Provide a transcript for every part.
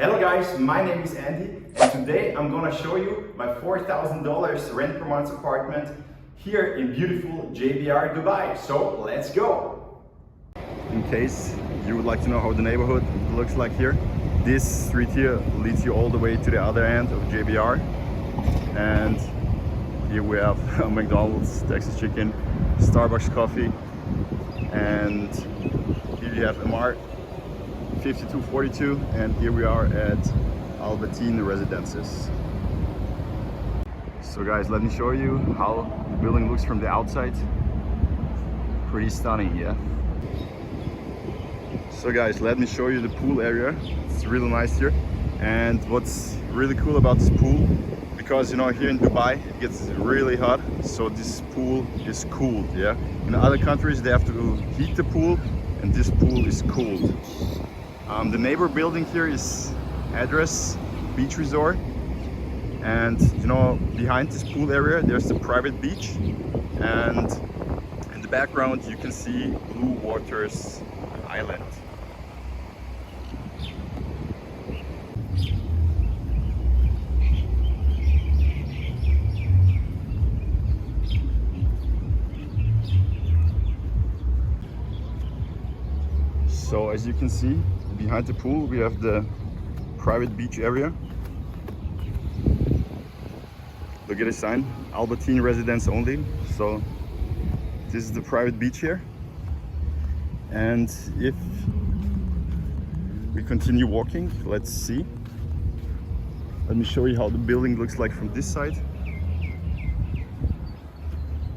Hello guys, my name is Andy and today I'm gonna show you my $4,000 rent per month apartment here in beautiful JBR Dubai. So let's go! In case you would like to know how the neighborhood looks like here, this street here leads you all the way to the other end of JBR, and here we have McDonald's, Texas Chicken, Starbucks coffee, and here you have MR 5242, and here we are at Albertine Residences. So guys, let me show you how the building looks from the outside. Pretty stunning, yeah? So guys, let me show you the pool area. It's really nice here. And what's really cool about this pool, because you know here in Dubai it gets really hot, so this pool is cooled, yeah? In other countries they have to heat the pool, and this pool is cooled. The neighbor building here is Address Beach Resort, and you know behind this pool area there's the private beach, and in the background you can see Blue Waters Island. So as you can see, behind the pool we have the private beach area. Look at the sign, Albertine residents only. So this is the private beach here. And if we continue walking, let's see. Let me show you how the building looks like from this side.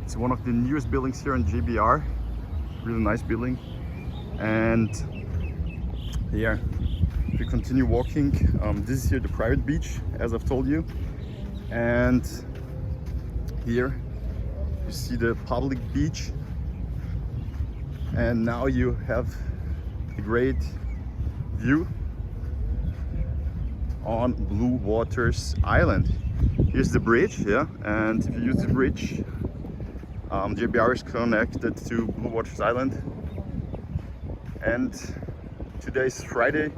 It's one of the newest buildings here in JBR. Really nice building. And yeah, if we continue walking, this is here the private beach, as I've told you, and here you see the public beach, and now you have a great view on Blue Waters Island. Here's the bridge, yeah, and if you use the bridge, JBR is connected to Blue Waters Island. And today is Friday,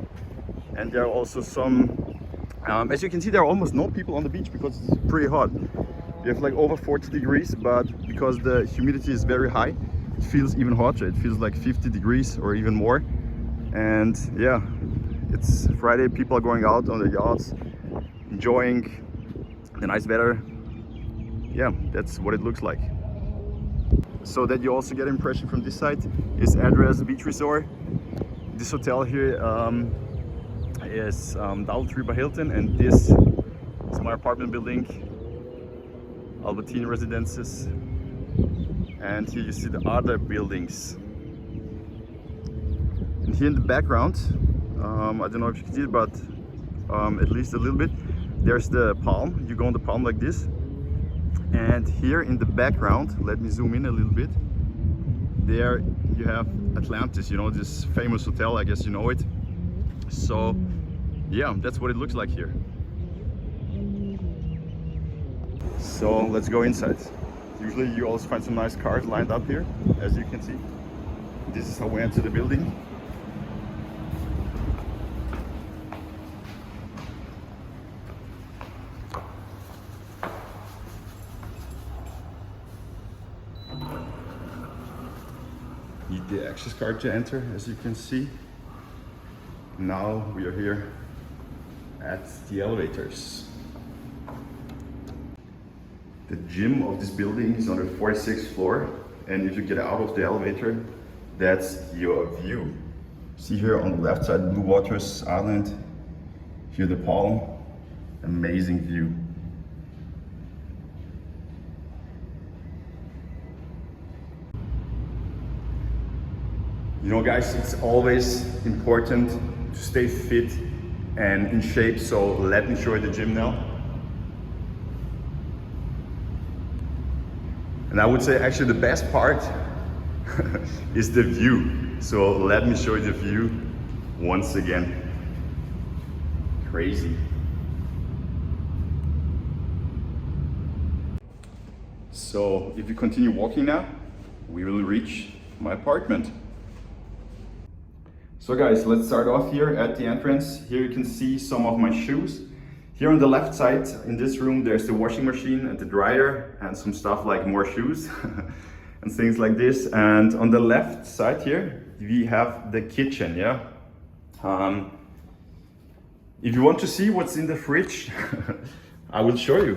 and there are also some, as you can see, there are almost no people on the beach because it's pretty hot. We have like over 40 degrees, but because the humidity is very high, it feels even hotter. It feels like 50 degrees or even more. And yeah, it's Friday, people are going out on their yachts, enjoying the nice weather. Yeah, that's what it looks like. So that you also get an impression from this side is Address Beach Resort. This hotel here is DoubleTree by Hilton, and this is my apartment building, Albertine Residences. And here you see the other buildings. And here in the background, I don't know if you can see it, but at least a little bit, there's the palm. You go on the palm like this. And here in the background, let me zoom in a little bit, there you have Atlantis, you know, this famous hotel, I guess you know it. So yeah, that's what it looks like here. So let's go inside. Usually you also find some nice cars lined up here, as you can see. This is how we enter the building. Need the access card to enter, as you can see. Now we are here at the elevators. The gym of this building is on the 46th floor, and if you get out of the elevator, that's your view. See here on the left side, Blue Waters Island. Here the palm, amazing view. You know guys, it's always important to stay fit and in shape, so let me show you the gym now. And I would say actually the best part is the view. So let me show you the view once again. Crazy. So if you continue walking now, we will reach my apartment. So guys, let's start off here at the entrance. Here you can see some of my shoes. Here on the left side in this room there's the washing machine and the dryer and some stuff like more shoes and things like this. And on the left side here we have the kitchen, yeah. If you want to see what's in the fridge, I will show you.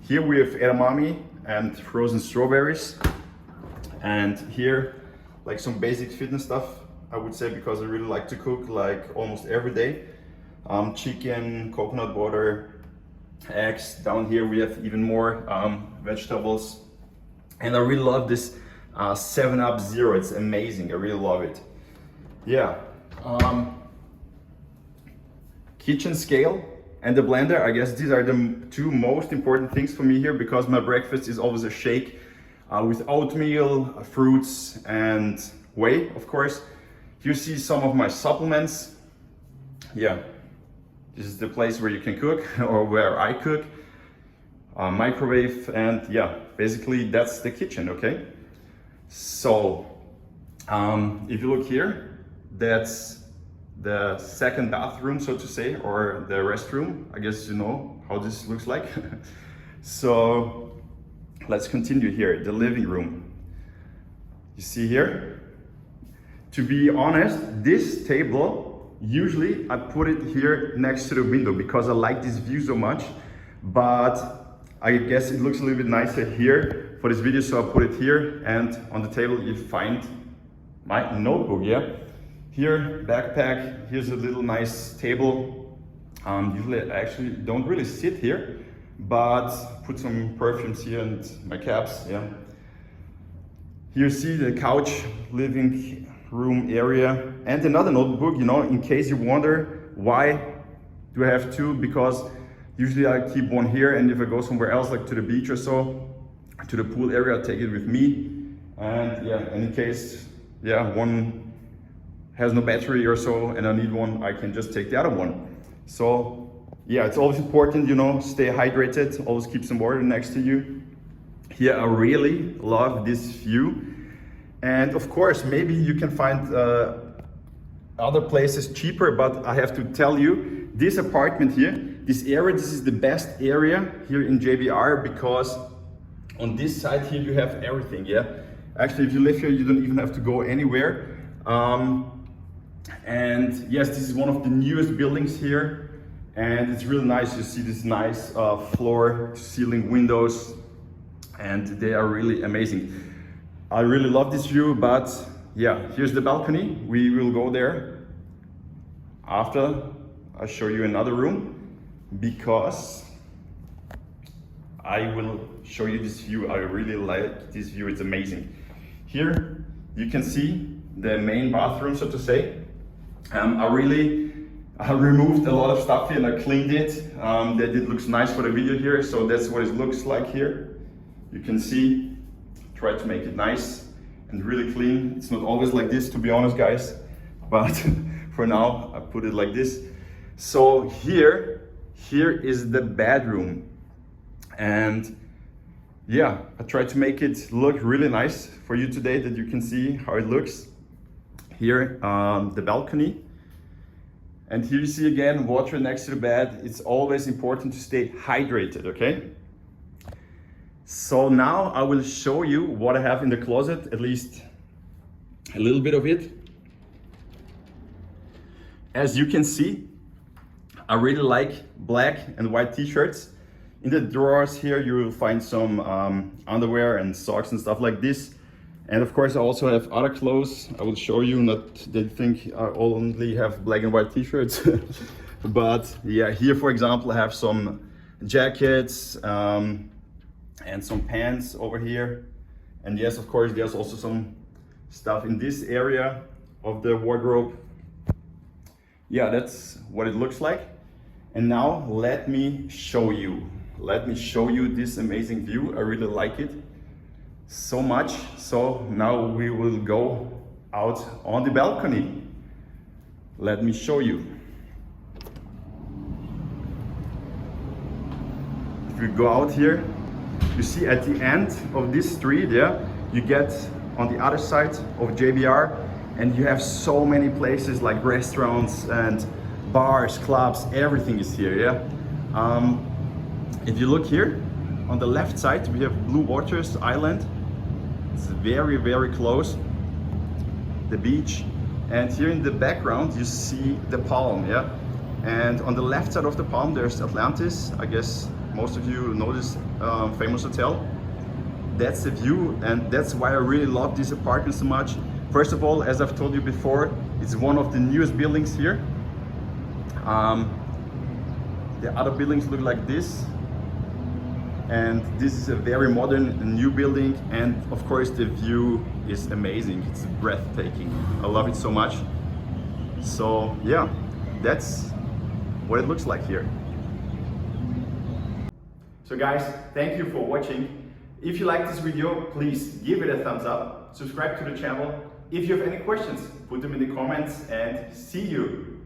Here we have edamame and frozen strawberries, and here like some basic fitness stuff, I would say, because I really like to cook like almost every day. Chicken, coconut water, eggs. Down here we have even more vegetables, and I really love this 7-Up Zero. It's amazing, I really love it. Yeah. Kitchen scale and the blender, I guess these are the two most important things for me here, because my breakfast is always a shake with oatmeal, fruits and whey, of course. You see some of my supplements. Yeah, this is the place where you can cook or where I cook. Microwave, and yeah, basically that's the kitchen, okay? So if you look here, that's the second bathroom, so to say, or the restroom. I guess you know how this looks like. So let's continue here, the living room. You see here? To be honest, this table, usually I put it here next to the window because I like this view so much, but I guess it looks a little bit nicer here for this video, so I put it here, and on the table you find my notebook, yeah? Here, backpack, here's a little nice table. Usually I actually don't really sit here, but put some perfumes here and my caps, yeah. Here you see the couch, living room area, and another notebook, you know, in case you wonder why do I have two, because usually I keep one here, and if I go somewhere else like to the beach or so, to the pool area, I take it with me. And yeah, and in case one has no battery or so and I need one, I can just take the other one. So yeah, it's always important, you know, stay hydrated, always keep some water next to you. Here I really love this view. And of course, maybe you can find other places cheaper, but I have to tell you, this apartment here, this area, this is the best area here in JBR, because on this side here you have everything, yeah? Actually, if you live here, you don't even have to go anywhere. And yes, this is one of the newest buildings here, and it's really nice. You see this nice floor to ceiling windows, and they are really amazing. I really love this view, but yeah, here's the balcony. We will go there after I show you another room, because I will show you this view. I really like this view, it's amazing. Here you can see the main bathroom, so to say. I removed a lot of stuff here and I cleaned it. That it looks nice for the video here, so that's what it looks like here. You can see, try to make it nice and really clean. It's not always like this, to be honest, guys, but for now I put it like this. So here is the bedroom, and yeah, I tried to make it look really nice for you today, that you can see how it looks. Here the balcony, and here you see again water next to the bed. It's always important to stay hydrated, okay? So now I will show you what I have in the closet, at least a little bit of it. As you can see, I really like black and white t-shirts. In the drawers here you will find some underwear and socks and stuff like this. And of course I also have other clothes. I will show you, not that you think I only have black and white t-shirts. But yeah, here for example I have some jackets, and some pants over here. And yes, of course, there's also some stuff in this area of the wardrobe. Yeah, that's what it looks like. And now let me show you this amazing view. I really like it so much. So now we will go out on the balcony. Let me show you. If we go out here, you see at the end of this street, yeah, you get on the other side of JBR, and you have so many places like restaurants and bars, clubs, everything is here, yeah. If you look here, on the left side we have Blue Waters Island. It's very, very close, the beach. And here in the background you see the palm, yeah. And on the left side of the palm there's Atlantis. I guess most of you know this famous hotel. That's the view, and that's why I really love this apartment so much. First of all, as I've told you before, it's one of the newest buildings here. The other buildings look like this, and this is a very modern new building, and of course the view is amazing. It's breathtaking. I love it so much. So yeah, that's what it looks like here. So guys, thank you for watching. If you like this video, please give it a thumbs up, subscribe to the channel. If you have any questions, put them in the comments, and see you